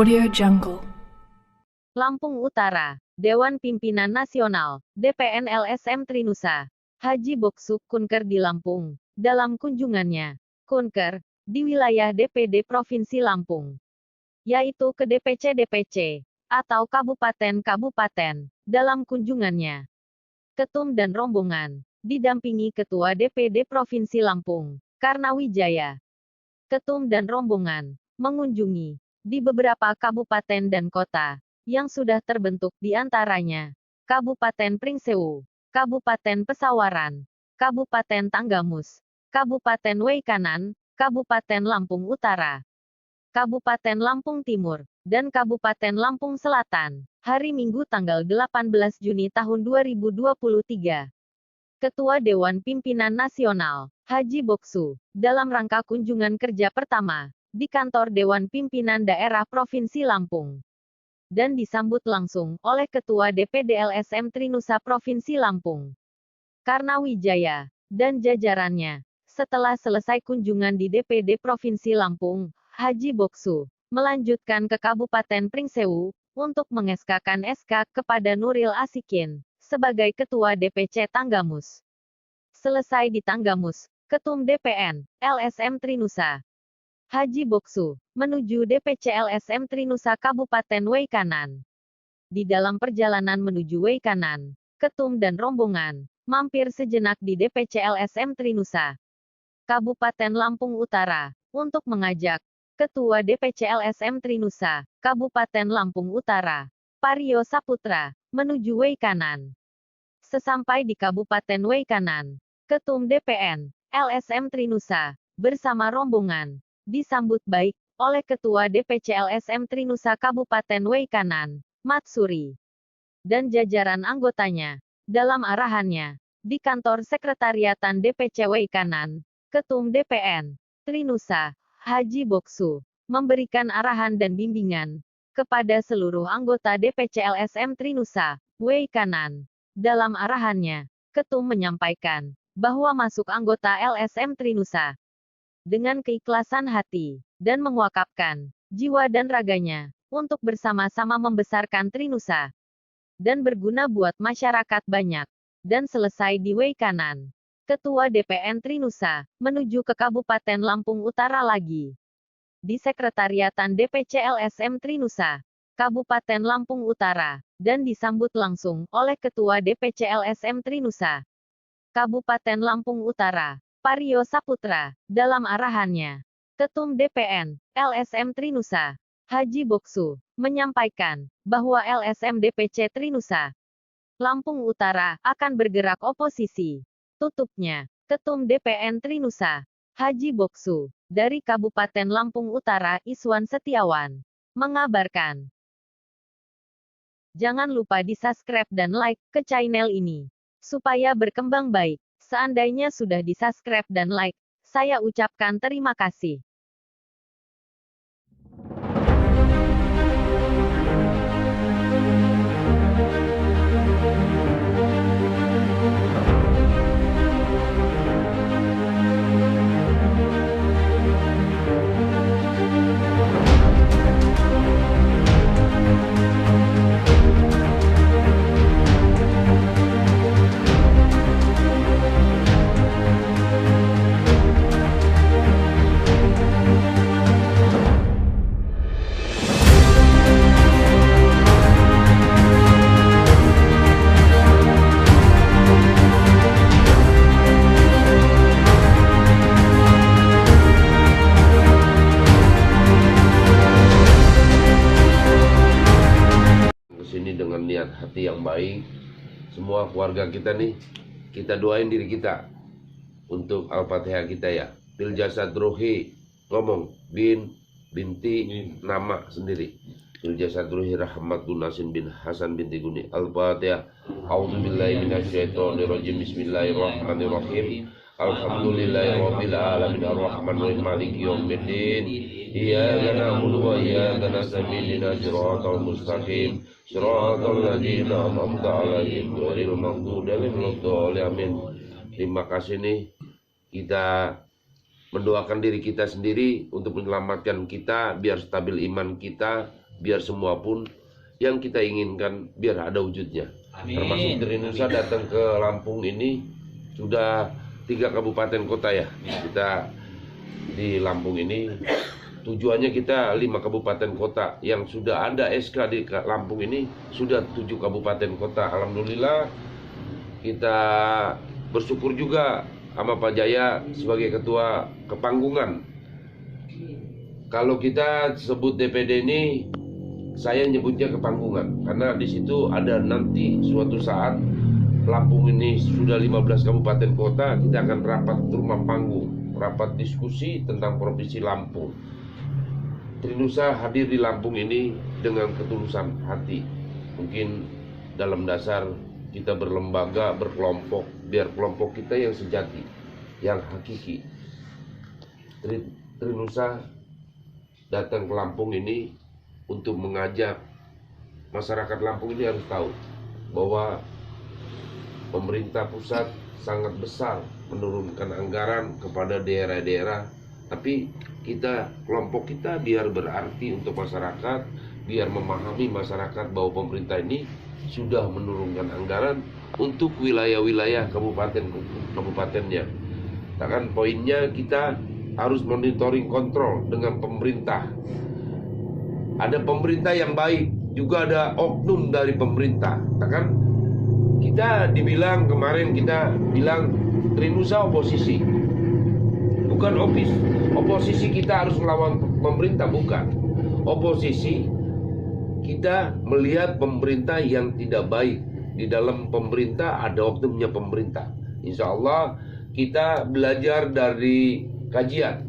Audio Jungle. Lampung Utara, Dewan Pimpinan Nasional, DPN LSM Trinusa, Haji Boksuk Kunker di Lampung. Dalam kunjungannya, Kunker, di wilayah DPD Provinsi Lampung, yaitu ke DPC-DPC, atau kabupaten-kabupaten. Dalam kunjungannya, Ketum dan rombongan, didampingi Ketua DPD Provinsi Lampung, Karnawijaya. Ketum dan rombongan, mengunjungi di beberapa kabupaten dan kota yang sudah terbentuk, di antaranya Kabupaten Pringsewu, Kabupaten Pesawaran, Kabupaten Tanggamus, Kabupaten Weikanan, Kabupaten Lampung Utara, Kabupaten Lampung Timur, dan Kabupaten Lampung Selatan, hari Minggu tanggal 18 Juni tahun 2023. Ketua Dewan Pimpinan Nasional, Haji Boksu, dalam rangka kunjungan kerja pertama di kantor Dewan Pimpinan Daerah Provinsi Lampung, dan disambut langsung oleh Ketua DPD LSM Trinusa Provinsi Lampung, Karnawijaya, dan jajarannya. Setelah selesai kunjungan di DPD Provinsi Lampung, Haji Boksu melanjutkan ke Kabupaten Pringsewu untuk mengeskakan SK kepada Nuril Asikin sebagai Ketua DPC Tanggamus. Selesai di Tanggamus, Ketum DPN LSM Trinusa, Haji Boksu menuju DPC LSM Trinusa Kabupaten Weikanan. Di dalam perjalanan menuju Weikanan, Ketum dan rombongan mampir sejenak di DPC LSM Trinusa, Kabupaten Lampung Utara, untuk mengajak Ketua DPC LSM Trinusa, Kabupaten Lampung Utara, Paryo Saputra, menuju Weikanan. Sesampai di Kabupaten Weikanan, Ketum DPN LSM Trinusa bersama rombongan disambut baik oleh Ketua DPC LSM Trinusa Kabupaten Weikanan, Matsuri, dan jajaran anggotanya. Dalam arahannya, di kantor sekretariatan DPC Weikanan, Ketum DPN Trinusa, Haji Boksu, memberikan arahan dan bimbingan kepada seluruh anggota DPC LSM Trinusa, Weikanan. Dalam arahannya, Ketum menyampaikan bahwa masuk anggota LSM Trinusa dengan keikhlasan hati, dan mewakafkan jiwa dan raganya untuk bersama-sama membesarkan Trinusa dan berguna buat masyarakat banyak. Dan selesai di Weikanan, Ketua DPN Trinusa menuju ke Kabupaten Lampung Utara lagi. Di sekretariatan DPC LSM Trinusa, Kabupaten Lampung Utara, dan disambut langsung oleh Ketua DPC LSM Trinusa, Kabupaten Lampung Utara, Paryo Saputra. Dalam arahannya, Ketum DPN LSM Trinusa, Haji Boksu, menyampaikan bahwa LSM DPC Trinusa Lampung Utara akan bergerak oposisi. Tutupnya, Ketum DPN Trinusa, Haji Boksu, dari Kabupaten Lampung Utara Iswan Setiawan, mengabarkan. Jangan lupa di-subscribe dan like ke channel ini, supaya berkembang baik. Seandainya sudah di-subscribe dan like, saya ucapkan terima kasih. Kesini dengan niat hati yang baik. Semua keluarga kita nih, kita doain diri kita untuk Al-Fatihah kita ya. Bil jasad ruhi, ngomong binti nama sendiri. Bil jasad ruhi Rahmatun Nasin bin Hasan binti Guni. Al-Fatihah. A'udzubillahi minasyaitonirrajim. Bismillahirrahmanirrahim. Alhamdulillahirabbil alamin arrahmanirrahim maliki yaumiddin. Iyyaka na'budu wa iyyaka nasta'in ihdinas siratal mustaqim siratal ladzina an'amta 'alaihim ghairil maghdubi 'alaihim waladdallin. Terima kasih nih, kita mendoakan diri kita sendiri untuk menyelamatkan kita biar stabil iman kita, biar semua pun yang kita inginkan biar ada wujudnya. Amin. Termasuk Trinusa datang ke Lampung ini sudah 3 kabupaten kota ya. Kita di Lampung ini tujuannya kita 5 kabupaten kota yang sudah ada SK di Lampung ini sudah 7 kabupaten kota. Alhamdulillah kita bersyukur juga sama Pak Jaya sebagai ketua kepanggungan. Kalau kita sebut DPD ini, saya nyebutnya kepanggungan karena di situ ada nanti suatu saat Lampung ini sudah 15 kabupaten kota, kita akan rapat rumah panggung, rapat diskusi tentang provinsi Lampung. Trinusa hadir di Lampung ini dengan ketulusan hati. Mungkin dalam dasar kita berlembaga, berkelompok, biar kelompok kita yang sejati, yang hakiki. Trinusa datang ke Lampung ini untuk mengajak masyarakat Lampung ini harus tahu bahwa pemerintah pusat sangat besar menurunkan anggaran kepada daerah-daerah, tapi kita, kelompok kita biar berarti untuk masyarakat, biar memahami masyarakat bahwa pemerintah ini sudah menurunkan anggaran untuk wilayah-wilayah kabupatennya. Kan poinnya kita harus monitoring kontrol dengan pemerintah. Ada pemerintah yang baik, juga ada oknum dari pemerintah. Kan kita dibilang kemarin kita bilang Trinusa oposisi, bukan oposisi kita harus melawan pemerintah, bukan. Oposisi kita melihat pemerintah yang tidak baik. Di dalam pemerintah ada oknumnya pemerintah. Insya Allah kita belajar dari kajian.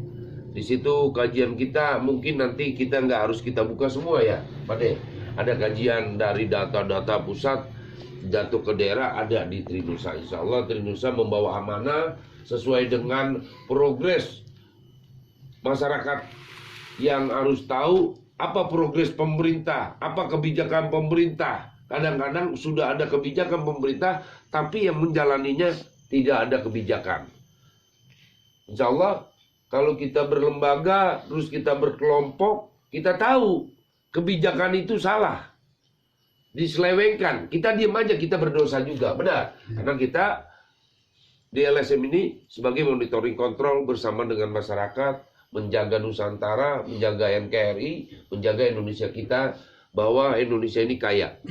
Di situ kajian kita mungkin nanti kita nggak harus kita buka semua ya, Pak De. Ada kajian dari data-data pusat jatuh ke daerah ada di Trinusa. Insya Allah Trinusa membawa amanah sesuai dengan progres masyarakat yang harus tahu apa progres pemerintah, apa kebijakan pemerintah. Kadang-kadang sudah ada kebijakan pemerintah, tapi yang menjalaninya tidak ada kebijakan. Insya Allah kalau kita berlembaga, terus kita berkelompok, kita tahu kebijakan itu salah, diselewengkan. Kita diam aja, kita berdosa juga, benar. Karena kita di LSM ini sebagai monitoring kontrol bersama dengan masyarakat, menjaga Nusantara, menjaga NKRI, menjaga Indonesia kita, bahwa Indonesia ini kaya.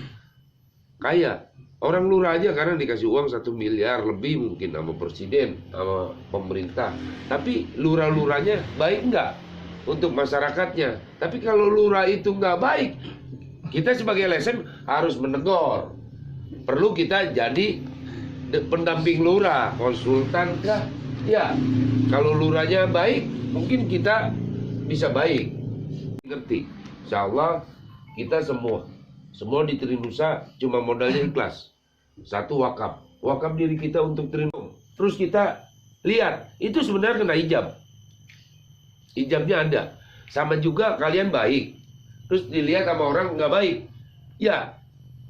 Kaya. Orang lurah aja karena dikasih uang 1 miliar lebih mungkin sama presiden, sama pemerintah. Tapi lurah-lurahnya baik nggak untuk masyarakatnya? Tapi kalau lurah itu nggak baik, kita sebagai LSM harus menegur. Perlu kita jadi pendamping lurah, konsultan kah? Ya, kalau lurahnya baik, mungkin kita bisa baik. Ngerti? Insya Allah kita semua di Trinusa cuma modalnya ikhlas. 1 wakaf diri kita untuk Trinusa. Terus kita lihat, itu sebenarnya kena hijabnya ada. Sama juga kalian baik, terus dilihat sama orang nggak baik. Ya,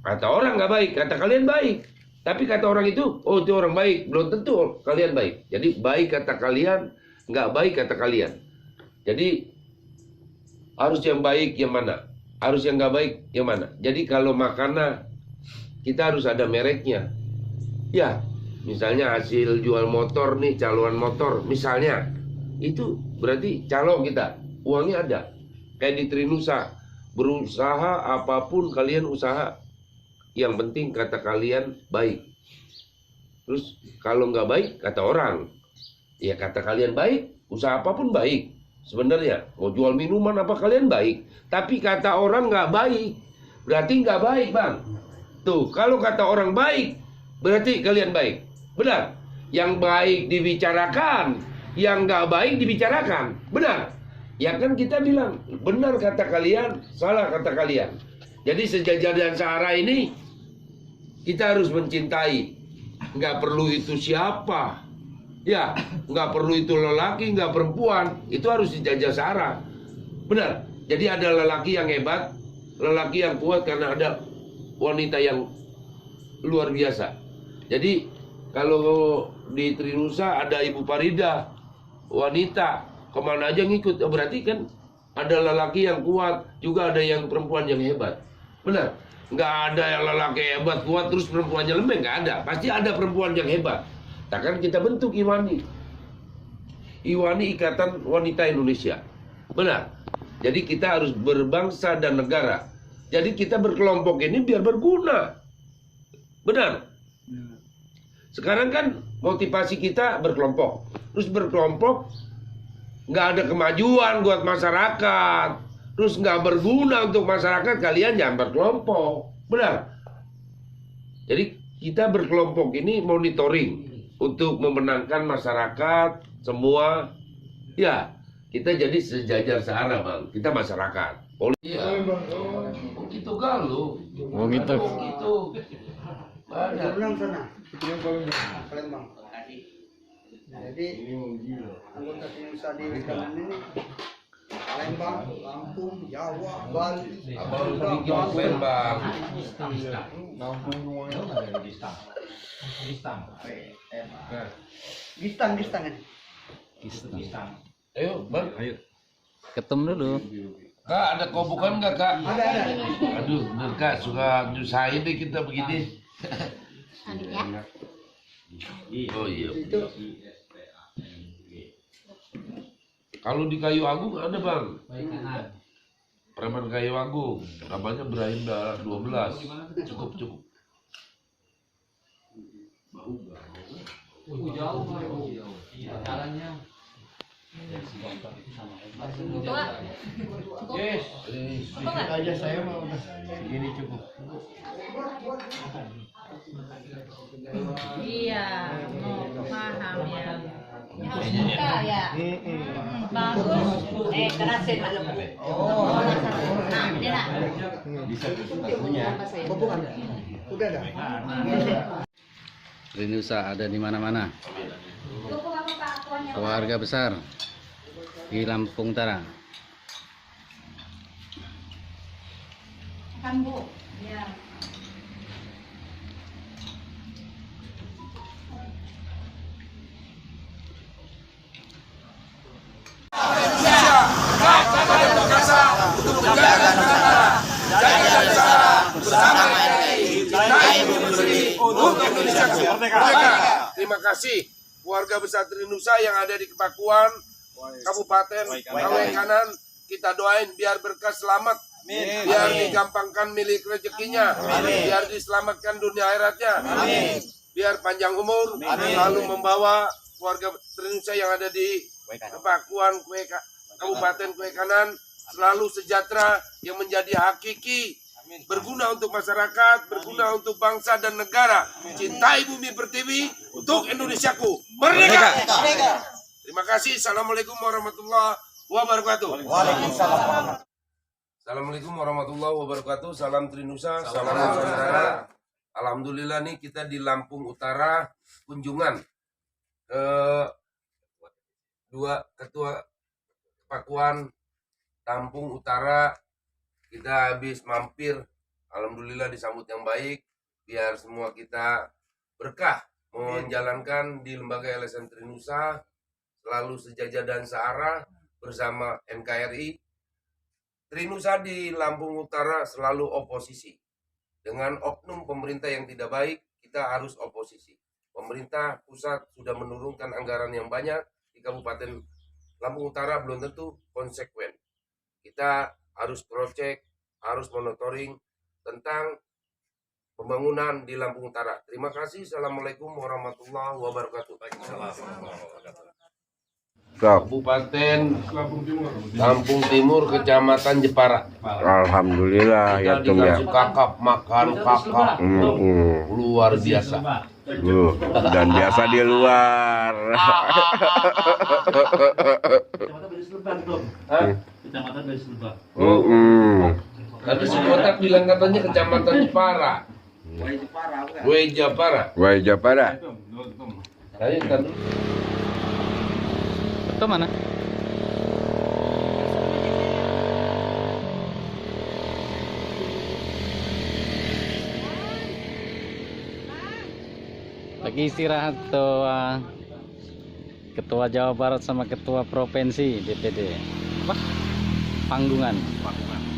kata orang nggak baik, kata kalian baik. Tapi kata orang itu, oh itu orang baik, belum tentu kalian baik. Jadi baik kata kalian, nggak baik kata kalian. Jadi harus yang baik yang mana? Harus yang nggak baik yang mana? Jadi kalau makanan kita harus ada mereknya. Ya, misalnya hasil jual motor nih, caloan motor misalnya, itu berarti calo kita, uangnya ada. Kayak di Trinusa, berusaha apapun kalian usaha, yang penting kata kalian baik. Terus kalau nggak baik kata orang, ya kata kalian baik, usaha apapun baik. Sebenarnya mau jual minuman apa kalian baik, tapi kata orang nggak baik, berarti nggak baik, Bang. Tuh, kalau kata orang baik, berarti kalian baik. Benar. Yang baik dibicarakan, yang nggak baik dibicarakan. Benar. Ya kan kita bilang, benar kata kalian, salah kata kalian. Jadi sejajar dan searah ini, kita harus mencintai. Nggak perlu itu siapa. Ya, nggak perlu itu lelaki, nggak perempuan. Itu harus sejajar searah. Benar. Jadi ada lelaki yang hebat, lelaki yang kuat karena ada wanita yang luar biasa. Jadi kalau di Trinusa ada Ibu Farida, wanita, kemana aja ngikut. Berarti kan Ada lelaki yang kuat, juga ada yang perempuan yang hebat. Benar? Nggak ada yang lelaki hebat kuat terus perempuannya lemah, nggak ada. Pasti ada perempuan yang hebat. Takkan kita bentuk Iwani. Iwani Ikatan Wanita Indonesia. Benar? Jadi kita harus berbangsa dan negara. Jadi kita berkelompok ini biar berguna. Benar? Sekarang kan motivasi kita berkelompok. Terus berkelompok nggak ada kemajuan buat masyarakat, terus nggak berguna untuk masyarakat, kalian jangan berkelompok. Benar? Jadi kita berkelompok ini monitoring untuk memenangkan masyarakat semua. Ya, kita jadi sejajar searah, Bang. Kita masyarakat. Iya. Oh gitu galuh. Oh gitu. Oh gitu. Ada. Palembang. Jadi anggota Trinusa di kanan ini Palembang, Lampung, Jawa, Bali, Abang bikin event, Bang. Gistang ini. Ayo, Bang. Ayo. Ketemu dulu. Kak, ada kobokan nggak, Kak? Ada. Aduh, bener, Kak, suka nyusahin deh kita begini. Oh iya. Itu Kalau di Kayu Agung ada, Bang. Preman Kayu Agung. Namanya Ibrahim 12. Cukup. Yes. Aja saya mau udah segini cukup. Iya, mau paham ya. Suka ya. Bagus. Kerasin malam. Oh. Nah, ini nak. Bisa punya. bukan. Udah ada. Trinusa ada di mana-mana. Keluarga besar di Lampung Utara. Kan Bu. Ya. Terima kasih keluarga besar Trinusa yang ada di Kepakuan, Kabupaten Kawe Kanan. Kita doain biar berkah selamat, biar digampangkan milik rezekinya, biar diselamatkan dunia akhiratnya, biar panjang umur, lalu membawa keluarga Trinusa yang ada di Kepakuan Kabupaten Kawe Kanan selalu sejahtera, yang menjadi hakiki, berguna untuk masyarakat, berguna untuk bangsa dan negara. Cintai bumi pertiwi untuk Indonesiaku. Merdeka! Terima kasih. Assalamualaikum warahmatullahi wabarakatuh. Assalamualaikum warahmatullahi wabarakatuh. Salam Trinusa, salam Nusantara. Alhamdulillah nih kita di Lampung Utara kunjungan ke dua ketua Kepakuan Lampung Utara. Kita habis mampir, alhamdulillah disambut yang baik, biar semua kita berkah menjalankan di lembaga LSM Trinusa selalu sejajar dan searah bersama NKRI. Trinusa di Lampung Utara selalu oposisi. Dengan oknum pemerintah yang tidak baik, kita harus oposisi. Pemerintah pusat sudah menurunkan anggaran yang banyak di Kabupaten Lampung Utara, belum tentu konsekuen. Kita harus cross-check, harus monitoring tentang pembangunan di Lampung Utara. Terima kasih. Assalamualaikum warahmatullahi wabarakatuh. Kabupaten Lampung Timur, Kecamatan Jepara. Alhamdulillah ya Tum ya. Dikasih kakap, makan kakap. Luar biasa. Dan biasa di luar. Kecamatan dari Selebak. Tadi si kotak bilang katanya Kecamatan Jepara. Wejapara. Wajapara. Ayo kan. Betul mana? Lagi istirahat tuh Ketua Jawa Barat sama Ketua Provinsi DPD. Apa? Pangdungan. Pangdungan.